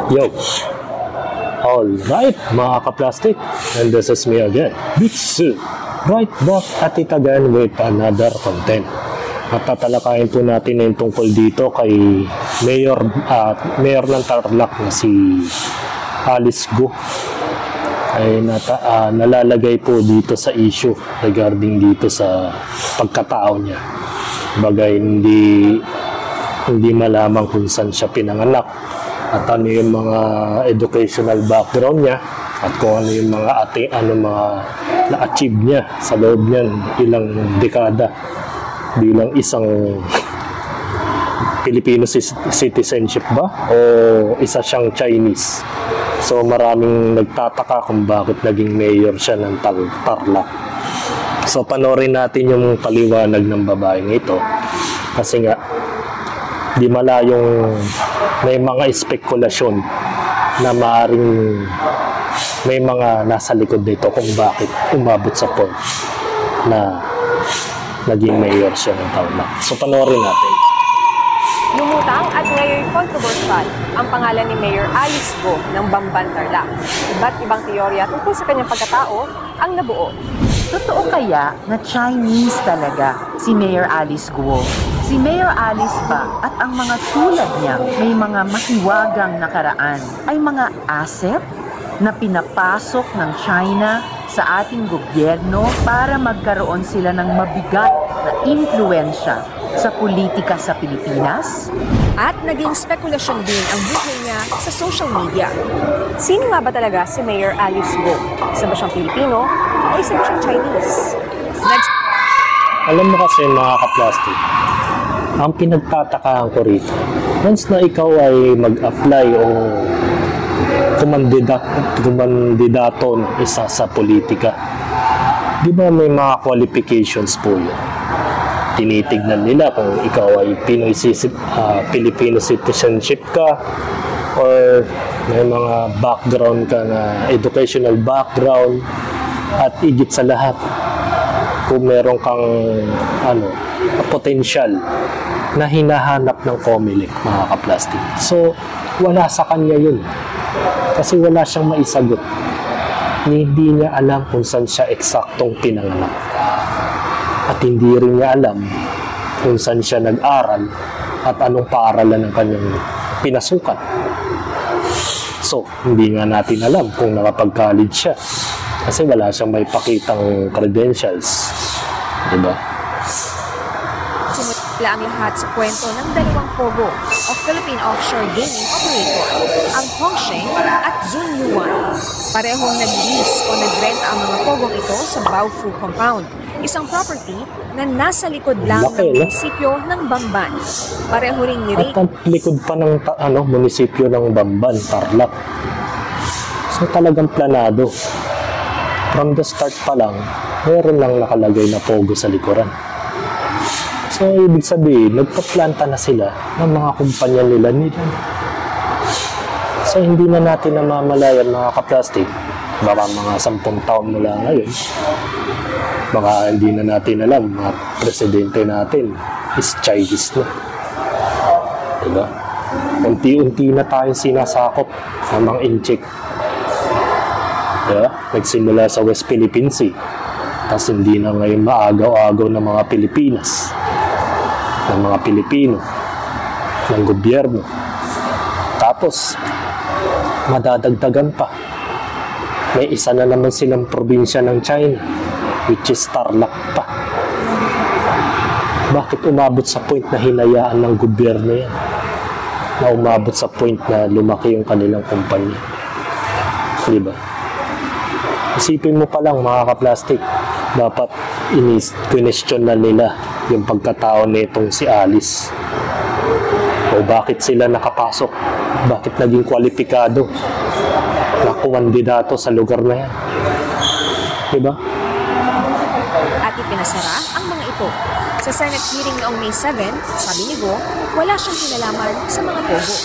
Yo! Alright, mga ka-plastic, and this is me again, Bitsu, right back at it again with another content. At tatalakayin po natin yung tungkol dito kay Mayor ng Tarlac na si Alice Go. Ay nalalagay po dito sa issue regarding dito sa pagkatao niya. Bagay hindi malaman kung saan siya pinanganak at ano yung mga educational background niya at kung ano yung mga mga na-achieve niya sa loob niyan ilang dekada bilang isang Filipino citizenship ba o isa siyang Chinese. So maraming nagtataka kung bakit naging mayor siya ng Tarlac. So panoorin natin yung paliwanag ng babaeng ito kasi nga di malayong may mga spekulasyon na maaaring may mga nasa likod nito kung bakit umabot sa point na naging mayor siya ng Tarlac. So panoorin natin. Lumutang at ngayon controversial ang pangalan ni Mayor Alice Go ng Bamban, Tarlac. Iba't ibang teorya tungkol sa kanyang pagkatao ang nabuo. Totoo kaya na Chinese talaga si Mayor Alice Go? Si Mayor Alice ba at ang mga tulad niya may mga mahiwagang nakaraan ay mga asset na pinapasok ng China sa ating gobyerno para magkaroon sila ng mabigat na impluwensya sa politika sa Pilipinas? At naging spekulasyon din ang buhay niya sa social media. Sino nga ba talaga si Mayor Alice Go? Isa ba siyang Pilipino o isa ba siyang Chinese? Alam mo kasi mga ka-plastic, ang pinagtatakaan ko rito, once na ikaw ay mag-apply o kumandidato ng isa sa politika, di ba may mga qualifications po yun? Tinitignan nila kung ikaw ay Filipino citizenship ka or may mga background ka na educational background at higit sa lahat kung meron kang potential na hinahanap ng COMELEC, mga ka-plastic. So, wala sa kanya yun. Kasi wala siyang maisagot. Hindi niya alam kung saan siya eksaktong pinanganak. At hindi rin niya alam kung saan siya nag-aral at anong paaralan ng kanyang pinasukan. So, hindi nga natin alam kung nakapag-college siya. Kasi wala siyang may pakitang credentials. Diba? Simula ang lahat sa kwento ng dalawang pogo o Philippine Offshore Gaming Operator, ang Hongsheng at Zun Yuan. Parehong nag-lease o nag-rent ang mga pogong ito sa Baofu Compound, isang property na nasa likod lang ng munisipyo ng Bamban. Pareho ring ni-rate. At ang likod pa ng munisipyo ng Bamban, Tarlac. So talagang planado. From the start pa lang, meron lang nakalagay na pogo sa likuran. So, ibig sabihin, nagpaplanta na sila ng mga kumpanya nila. So, hindi na natin namamalayan mga ka-plastic. Baka mga 10 taon mula ngayon. Baka hindi na natin alam, mga presidente natin is Chinese na. Diba? Unti-unti na tayong sinasakop ng mga incheck. Diba? Nagsimula sa West Philippine Sea. Tapos hindi na ngayon maagaw-agaw ng mga Pilipinas, ng mga Pilipino, ng gobyerno. Tapos, madadagdagan pa. May isa na naman silang probinsya ng China, which is Tarlac pa. Bakit umabot sa point na hinayaan ng gobyerno yan? Na umabot sa point na lumaki yung kanilang kumpanya. Diba? Isipin mo pa lang mga ka-plastic, dapat question na nila yung pagkatao nitong si Alice. O bakit sila nakapasok? Bakit naging kwalipikado na kumandidato sa lugar na yan? Diba? At ipinasara ang mga ito. Sa Senate hearing noong May 7, sabi ni Go, wala siyang kinalaman sa mga pogo.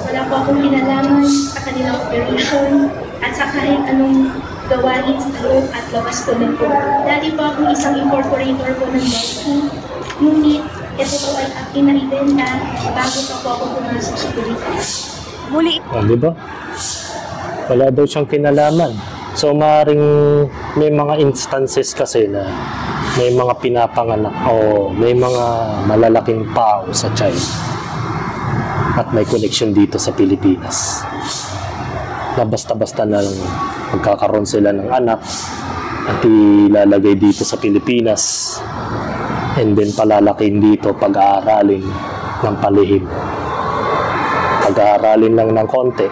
Wala po akong kinalaman sa kanilang operation at sa kahit anong gawain sa loob at labas ko ng po. Dati po akong isang incorporator po ng Delphi, ngunit ito po ay aking naibenta bago pa po ako pumasok sa Pilipinas. Muli Di ba? Wala daw siyang kinalaman. So, maaaring may mga instances kasi na may mga pinapanganak o may mga malalaking tao sa China at may connection dito sa Pilipinas. Na basta-basta na lang magkakaroon sila ng anak at ilalagay dito sa Pilipinas and then palalakin dito, pag-aaralin ng palihim. Pag-aaralin lang ng konti.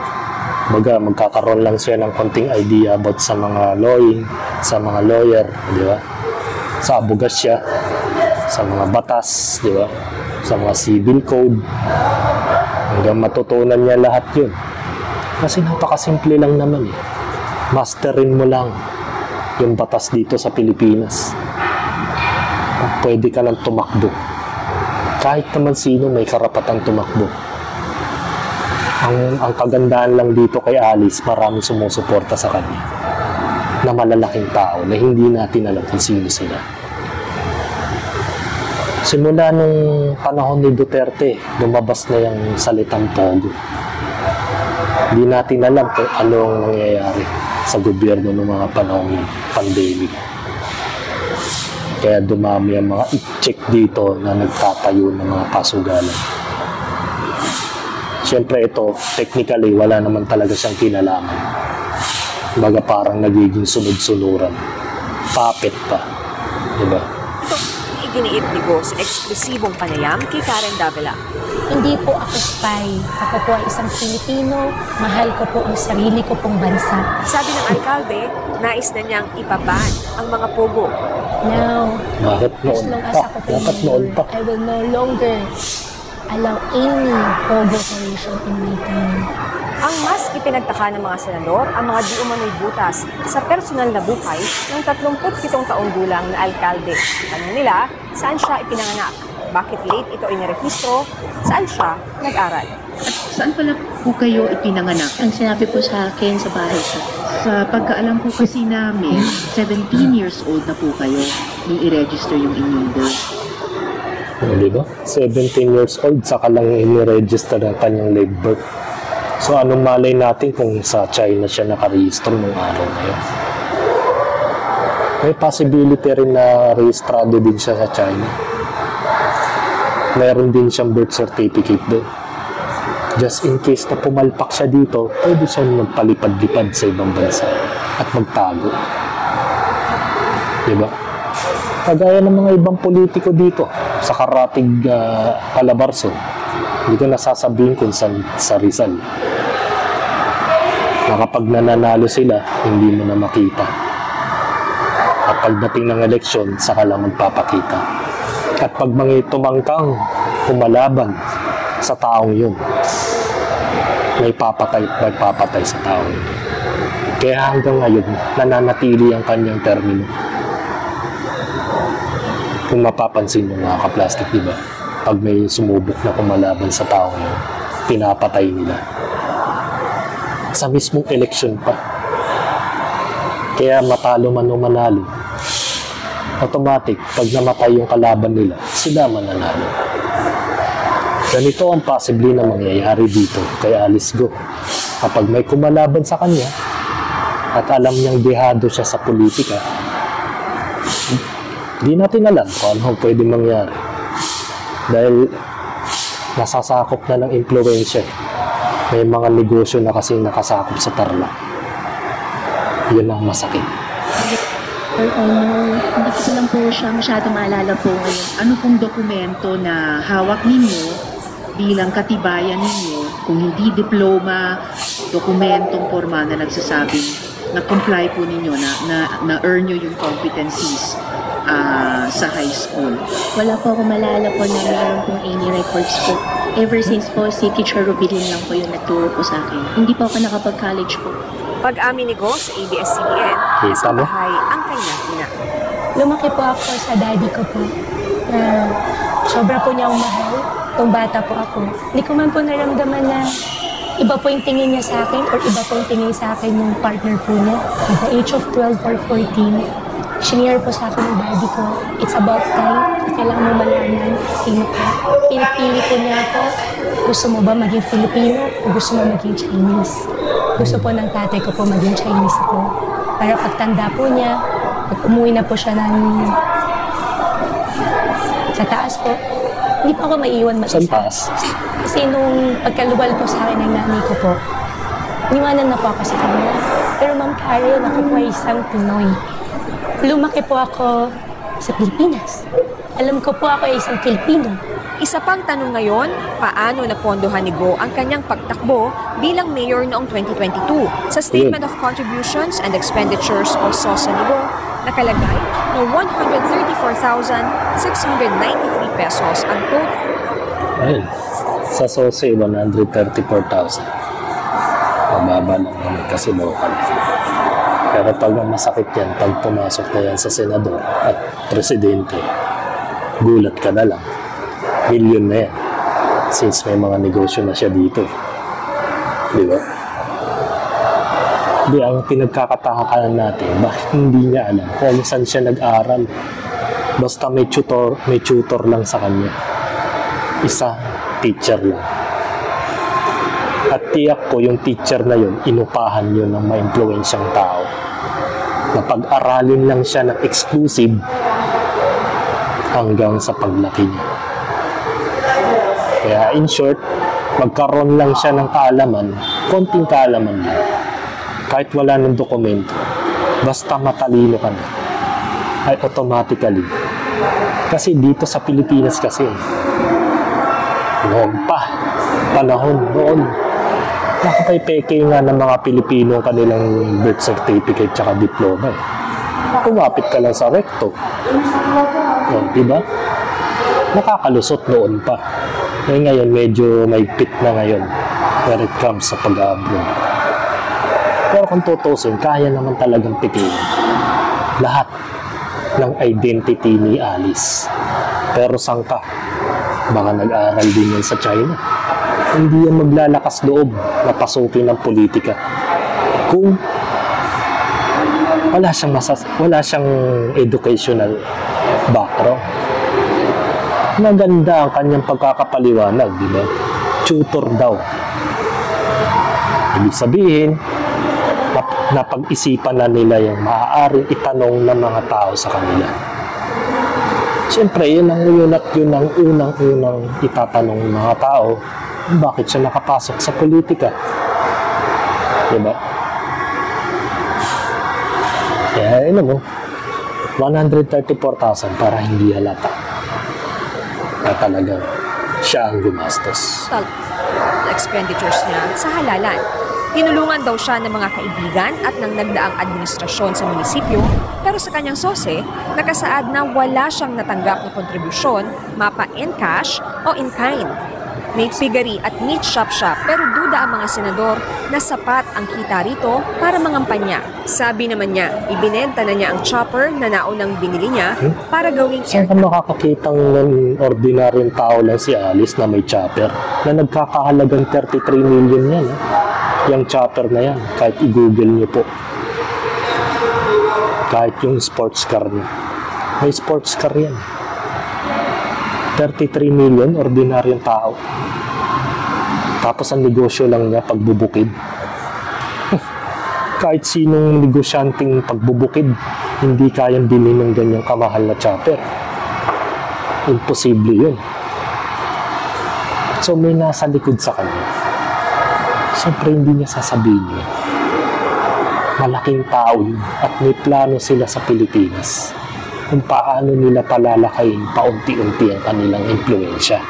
Baga, magkakaroon lang siya ng konting idea about sa mga lawying, sa mga lawyer, di ba? Sa abogasya, sa mga batas, di ba? Sa mga civil code. Hanggang matutunan niya lahat yun. Kasi napakasimple lang naman eh. Masterin mo lang yung batas dito sa Pilipinas. Pwede ka nang tumakbo. Kahit naman sino may karapatang tumakbo. Ang kagandahan lang dito kay Alice, maraming sumusuporta sa kanya na malalaking tao na hindi natin alam kung sino sila. Simula nung panahon ni Duterte, lumabas na yung salitang pogo. Hindi natin alam kung ano ang nangyayari sa gobyerno ng mga panahon ng pandemic. Kaya dumami ang mga i-check dito na nagtatayo ng mga pasugalan. Siyempre ito, technically, wala naman talaga siyang kinalaman. Baga parang nagiging sunod-sunuran. Puppet pa. Diba? ito iginiit ni Go sa eksklusibong panayam kay Karen Davila. Hindi po ako spy. Ako po ay isang Pilipino. Mahal ko po ang sarili ko pong bansa. Sabi ng alkalde, nais na niyang ipaban ang mga pogo. Now, Bakit as noon long as pa? ako po Bakit noon mayor, pa? I will no longer allow any pogo operation in my town. Ang mas ipinagtaka ng mga senador ang mga di umano'y butas sa personal na buhay ng 37 taong gulang na alkalde. Tanong nila, saan siya ipinanganak? Bakit late ito inirehistro? Saan siya nag-aral? Saan pala po kayo ipinanganak? Ang sinabi po sa akin sa bahay ko. Sa pagkaalam po kasi namin, 17 years old na po kayo nung i-register yung inyong birth. Diba? 17 years old, saka lang i-register ang kanyang live birth. So, anong malay natin kung sa China siya nakarehistro nung araw na yun? May possibility rin na rehistrado din siya sa China. Meron din siyang birth certificate doon. Just in case na pumalpak siya dito, pwede siyang magpalipad-lipad sa ibang bansa at magtago. Diba? Kagaya ng mga ibang politiko dito sa karatig Calabarzon. Hindi ko nasasabihin kung sa Rizal. Na kapag nananalo sila, hindi mo na makita. At pagdating ng eleksyon, saka lang magpapakita. At pag mga tumangkang kumalaban sa taong yun, may papatay sa taong yun. Kaya hanggang ngayon, nananatili ang kanyang termino. Kung mapapansin mo mga kaplastic, di ba? Pag may sumubok na kumalaban sa taong yun, pinapatay nila. Sa mismong eleksyon pa. Kaya matalo man o manalo, automatic, pag namatay yung kalaban nila, sila mananalo. Ganito ang possibly na mangyayari dito kay Alice Go. Kapag may kumalaban sa kanya, at alam niyang dehado siya sa politika, di natin alam kung ano pwede mangyari. Dahil nasasakop na ng impluensya. May mga negosyo na kasi nakasakop sa Tarlac. Yun ang masakit. Or hindi ko lang po siya masyado maalala po ngayon. Ano pong dokumento na hawak ninyo bilang katibayan ninyo kung hindi diploma, dokumentong formal na nagsasabing na comply po ninyo na earn nyo yung competencies sa high school? Wala po ako maalala po na meron pong any records po. Ever since po, si Teacher Rubilin lang po yung nagturo po sa akin. Hindi po ako nakapag-college po. Pag-amin ni Go sa ABS-CBN, nasa Kita mo? bahay ang kanyang ina. Lumaki po ako sa daddy ko po. Na sobra po niyang mahal. Kung bata po ako. Hindi ko man po naramdaman na iba po yung tingin niya sa akin or iba po yung tingin sa akin yung partner po niya. At the age of 12 or 14, Shinare po sa akin ng daddy ko, it's about time na kailangan mo malaman sino ka. Pinipili ko niya ako, gusto mo ba maging Filipino o gusto mo maging Chinese? Gusto po ng tatay ko po maging Chinese ako. Para pagtanda po niya, pag umuwi na po siya sa taas po, hindi pa ako maiiwan mag-isa. Saan taas? Kasi nung pagkaluwal po sa akin ng nanay ko po, iniwanan na po ako sa kanya. Pero Ma'am Karen, ako po ay isang Pinoy. Lumaki po ako sa Pilipinas. Alam ko po ako ay isang Filipino. Isa pang tanong ngayon, paano napondohan ni Go ang kanyang pagtakbo bilang mayor noong 2022? Sa Statement of Contributions and Expenditures o SOSA ni Go, nakalagay na 134,693 pesos ang total. Ayun. Sa SOSE, 134,000. Mababa lang naman kasi local. Pero pag masakit yan, pag pumasok na yan sa senador at presidente, gulat ka na lang. Million na yan. Since may mga negosyo na siya dito. Di ba? Di, ang pinagkakatakalan natin, bakit hindi niya alam kung saan siya nag-aral? Basta may tutor lang sa kanya. Isa, teacher lang. At tiyak ko yung teacher na yun, inupahan yun ng ma-influensyang tao. Napag-aralin lang siya ng exclusive hanggang sa paglaki niya. Kaya in short, magkaroon lang siya ng kaalaman, konting kaalaman lang. Kahit wala ng dokumento, basta matalino ka na, ay automatically. Kasi dito sa Pilipinas kasi, noon pa, panahon noon, nakapay-peke nga ng mga Pilipino kanilang birth certificate tsaka diploma. Kumapit ka lang sa recto. Diba? Nakakalusot noon pa. Ngayon, medyo may pit na ngayon when it comes sa pag-abroad. Pero kung tutusin, kaya naman talagang pitin lahat ng identity ni Alice. Pero saan ka? Baka nag-aaral din yan sa China. Hindi yan maglalakas loob na pasukin ng politika. Kung wala siyang educational background. Maganda ang kanyang pagkakapaliwanag, di ba? Tutor daw. Ibig sabihin, napag-isipan na nila yung maaaring itanong ng mga tao sa kanila. Siyempre, yun ang unang-unang itatanong ng mga tao, bakit siya nakapasok sa politika? Diba? Kaya, mo, 134,000 para hindi halata na talagang siya ang gumastos. Expenditures niya sa halalan. Tinulungan daw siya ng mga kaibigan at ng nagdaang administrasyon sa munisipyo, pero sa kanyang SOSE, nakasaad na wala siyang natanggap na kontribusyon, mapa in cash o in kind. May piggery at meat shop siya, pero duda ang mga senador na sapat ang kita rito para mangampanya. Sabi naman niya, ibinenta na niya ang chopper na naunang binili niya para gawing saan ka makakakitang ordinaryong tao lang si Alice na may chopper na nagkakahalagang 33 million yan. Yung chopper na yan, kahit i-google niyo po. Kahit yung sports car niya. May sports car yan. 33 million, ordinaryong tao. Tapos ang negosyo lang niya, pagbubukid. Kahit sinong negosyanteng pagbubukid, hindi kayang bilhin ng ganyang kamahal na chopper. Imposible yun. So may nasa likod sa kanya. Siyempre hindi niya sasabihin yun. Malaking tao yun at may plano sila sa Pilipinas kung paano nila palalakayin paunti-unti ang kanilang impluensya.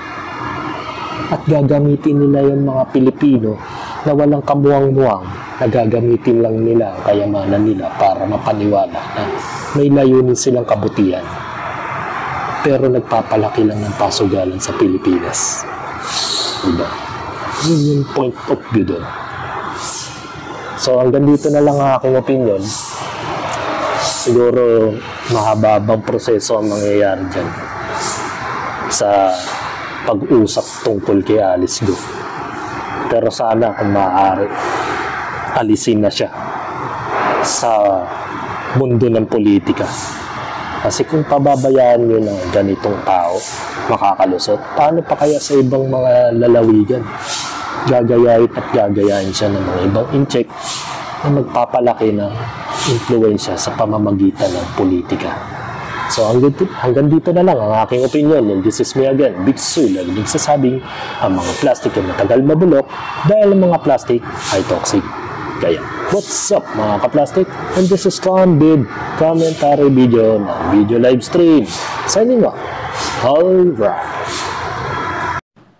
At gagamitin nila yung mga Pilipino na walang kamuwang-muwang na gagamitin lang nila ang kayamanan nila para mapaniwala na may layunin silang kabutihan. Pero nagpapalaki lang ng pasugalan sa Pilipinas. Diba? Yun yung point of view doon. So hanggang dito na lang ang aking opinion. Siguro mahababang proseso ang mangyayari dyan sa pag-usap tungkol kay Alice Go. Pero sana kung maaari, alisin na siya sa mundo ng politika. Kasi kung pababayaan nyo ng ganitong tao, makakalusot, paano pa kaya sa ibang mga lalawigan? Gagayahin at gagayahin siya ng mga ibang incheck na magpapalaki ng influensya sa pamamagitan ng politika. So hanggang dito na lang ang aking opinion. And this is me again, Big Su, lagi nagsasabing ang mga plastic ay matagal mabulok dahil ang mga plastic ay toxic. Kaya, what's up mga ka-plastic? And this is Con with commentary video ng video live stream. Signing off. Alright.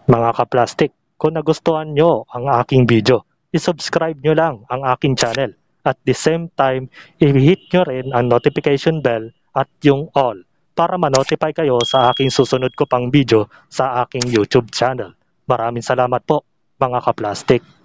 Mga ka-plastic, kung nagustuhan nyo ang aking video, isubscribe nyo lang ang aking channel. At the same time, i-hit nyo rin ang notification bell at yung all para ma-notify kayo sa aking susunod ko pang video sa aking YouTube channel. Maraming salamat po mga ka-plastic.